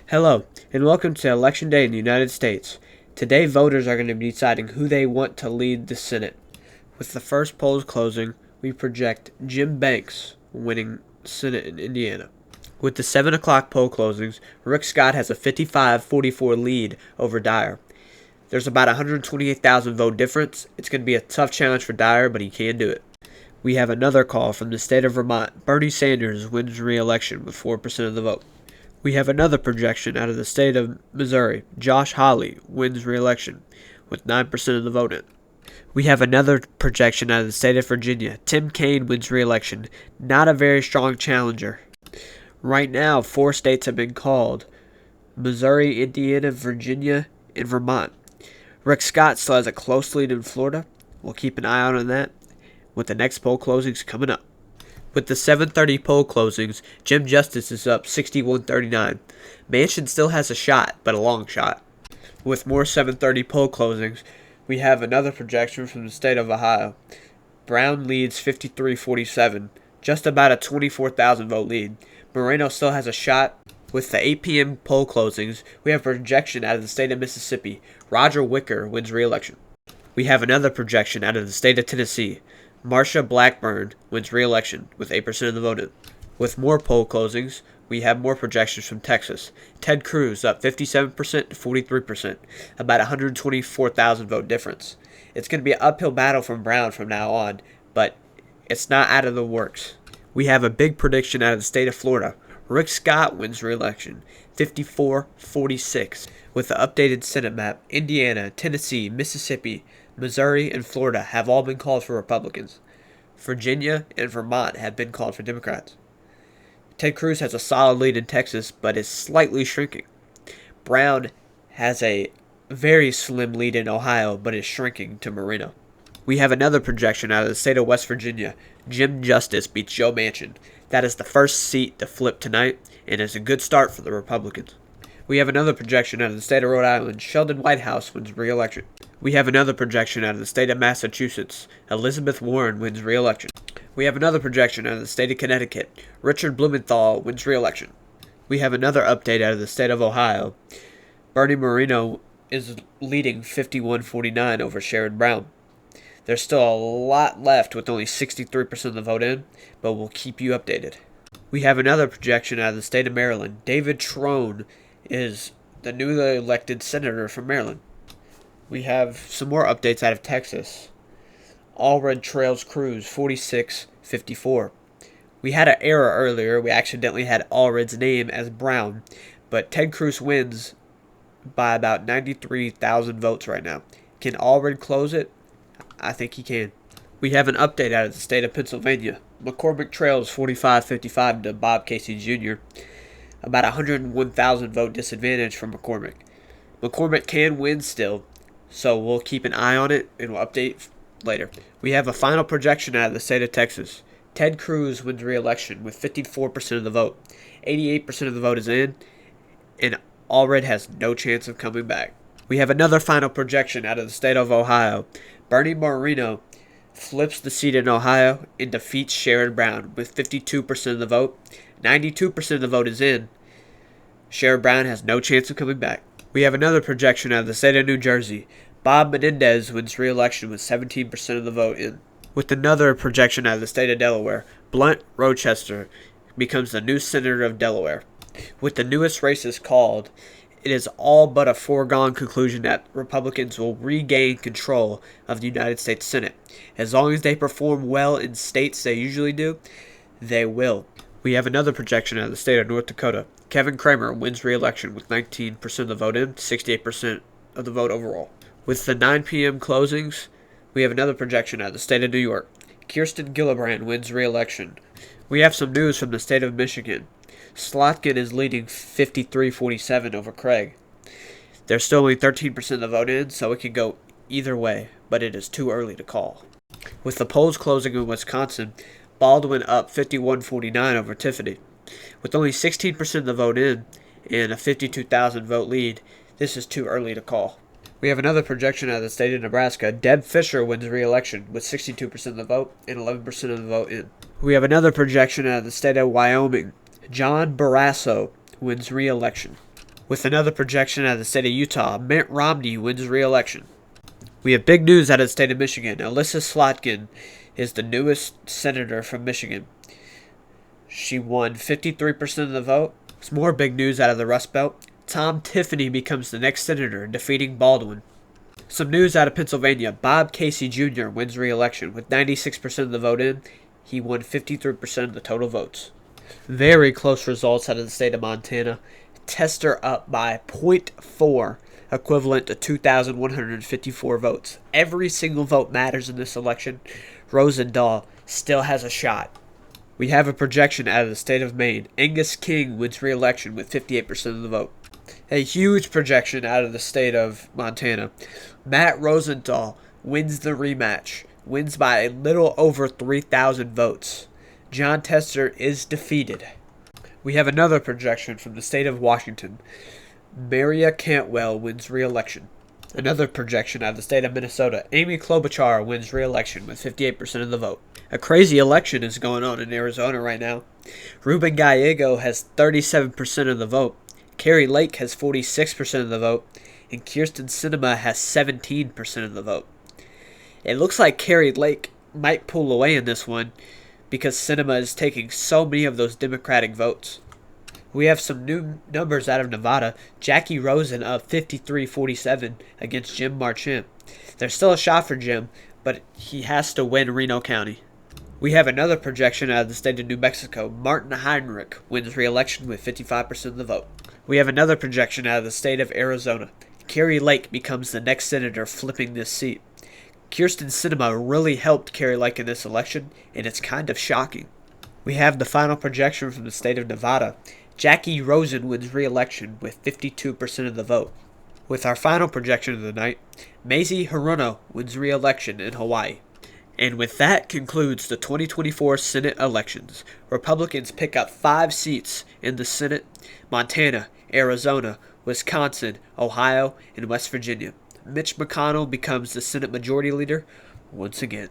Hello, and welcome to Election Day in the United States. Today, voters are going to be deciding who they want to lead the Senate. With the first polls closing, we project Jim Banks winning Senate in Indiana. With the 7 o'clock poll closings, Rick Scott has a 55-44 lead over Dyer. There's about 128,000 vote difference. It's going to be a tough challenge for Dyer, but he can do it. We have another call from the state of Vermont. Bernie Sanders wins re-election with 4% of the vote. We have another projection out of the state of Missouri. Josh Hawley wins re-election with 9% of the vote in. We have another projection out of the state of Virginia. Tim Kaine wins re-election. Not a very strong challenger. Right now, 4 states have been called: Missouri, Indiana, Virginia, and Vermont. Rick Scott still has a close lead in Florida. We'll keep an eye out on that with the next poll closings coming up. With the 7:30 poll closings, Jim Justice is up 61-39. Manchin still has a shot, but a long shot. With more 7:30 poll closings, we have another projection from the state of Ohio. Brown leads 53-47, just about a 24,000 vote lead. Moreno still has a shot. With the 8 p.m. poll closings, we have a projection out of the state of Mississippi. Roger Wicker wins re-election. We have another projection out of the state of Tennessee. Marsha Blackburn wins re-election with 8% of the vote in. With more poll closings, we have more projections from Texas. Ted Cruz up 57% to 43%, about 124,000 vote difference. It's going to be an uphill battle from Brown from now on, but it's not out of the works. We have a big prediction out of the state of Florida. Rick Scott wins re-election, 54-46. With the updated Senate map, Indiana, Tennessee, Mississippi, Missouri, and Florida have all been called for Republicans. Virginia and Vermont have been called for Democrats. Ted Cruz has a solid lead in Texas, but is slightly shrinking. Brown has a very slim lead in Ohio, but is shrinking to Moreno. We have another projection out of the state of West Virginia. Jim Justice beats Joe Manchin. That is the first seat to flip tonight, and is a good start for the Republicans. We have another projection out of the state of Rhode Island. Sheldon Whitehouse wins re-election. We have another projection out of the state of Massachusetts. Elizabeth Warren wins re-election. We have another projection out of the state of Connecticut. Richard Blumenthal wins re-election. We have another update out of the state of Ohio. Bernie Moreno is leading 51-49 over Sherrod Brown. There's still a lot left with only 63% of the vote in, but we'll keep you updated. We have another projection out of the state of Maryland. David Trone is the newly elected senator from Maryland. We have some more updates out of Texas. Allred trails Cruz 46-54. We had an error earlier. We accidentally had Allred's name as Brown, but Ted Cruz wins by about 93,000 votes right now. Can Allred close it? I think he can. We have an update out of the state of Pennsylvania. McCormick trails 45-55 to Bob Casey Jr. About 101,000 vote disadvantage for McCormick. McCormick can win still, so we'll keep an eye on it and we'll update later. We have a final projection out of the state of Texas. Ted Cruz wins re-election with 54% of the vote. 88% of the vote is in, and Allred has no chance of coming back. We have another final projection out of the state of Ohio. Bernie Moreno flips the seat in Ohio and defeats Sherrod Brown with 52% of the vote. 92% of the vote is in. Sherrod Brown has no chance of coming back. We have another projection out of the state of New Jersey. Bob Menendez wins re-election with 17% of the vote in. With another projection out of the state of Delaware, Blunt Rochester becomes the new senator of Delaware. With the newest races called, it is all but a foregone conclusion that Republicans will regain control of the United States Senate. As long as they perform well in states they usually do, they will. We have another projection out of the state of North Dakota. Kevin Cramer wins re-election with 19% of the vote in, 68% of the vote overall. With the 9 p.m. closings, we have another projection out of the state of New York. Kirsten Gillibrand wins re-election. We have some news from the state of Michigan. Slotkin is leading 53-47 over Craig. There's still only 13% of the vote in, so it can go either way, but it is too early to call. With the polls closing in Wisconsin, Baldwin up 51-49 over Tiffany. With only 16% of the vote in and a 52,000 vote lead, this is too early to call. We have another projection out of the state of Nebraska. Deb Fischer wins re-election with 62% of the vote and 11% of the vote in. We have another projection out of the state of Wyoming. John Barrasso wins re-election. With another projection out of the state of Utah, Mitt Romney wins re-election. We have big news out of the state of Michigan. Elissa Slotkin is the newest senator from Michigan. She won 53% of the vote. Some more big news out of the Rust Belt. Tom Tiffany becomes the next senator, defeating Baldwin. Some news out of Pennsylvania. Bob Casey Jr. wins re-election. With 96% of the vote in, he won 53% of the total votes. Very close results out of the state of Montana. Tester up by 0.4, equivalent to 2,154 votes. Every single vote matters in this election. Rosendahl still has a shot. We have a projection out of the state of Maine. Angus King wins re-election with 58% of the vote. A huge projection out of the state of Montana. Matt Rosenthal wins the rematch. Wins by a little over 3,000 votes. Jon Tester is defeated. We have another projection from the state of Washington. Maria Cantwell wins re-election. Another projection out of the state of Minnesota. Amy Klobuchar wins re-election with 58% of the vote. A crazy election is going on in Arizona right now. Ruben Gallego has 37% of the vote. Kari Lake has 46% of the vote. And Kyrsten Sinema has 17% of the vote. It looks like Kari Lake might pull away in this one because Sinema is taking so many of those Democratic votes. We have some new numbers out of Nevada. Jackie Rosen up 53-47 against Jim Marchant. There's still a shot for Jim, but he has to win Reno County. We have another projection out of the state of New Mexico. Martin Heinrich wins re-election with 55% of the vote. We have another projection out of the state of Arizona. Kari Lake becomes the next senator, flipping this seat. Kyrsten Sinema really helped Kari Lake in this election, and it's kind of shocking. We have the final projection from the state of Nevada. Jackie Rosen wins re-election with 52% of the vote. With our final projection of the night, Mazie Hirono wins re-election in Hawaii. And with that concludes the 2024 Senate elections. Republicans pick up 5 seats in the Senate: Montana, Arizona, Wisconsin, Ohio, and West Virginia. Mitch McConnell becomes the Senate Majority Leader once again.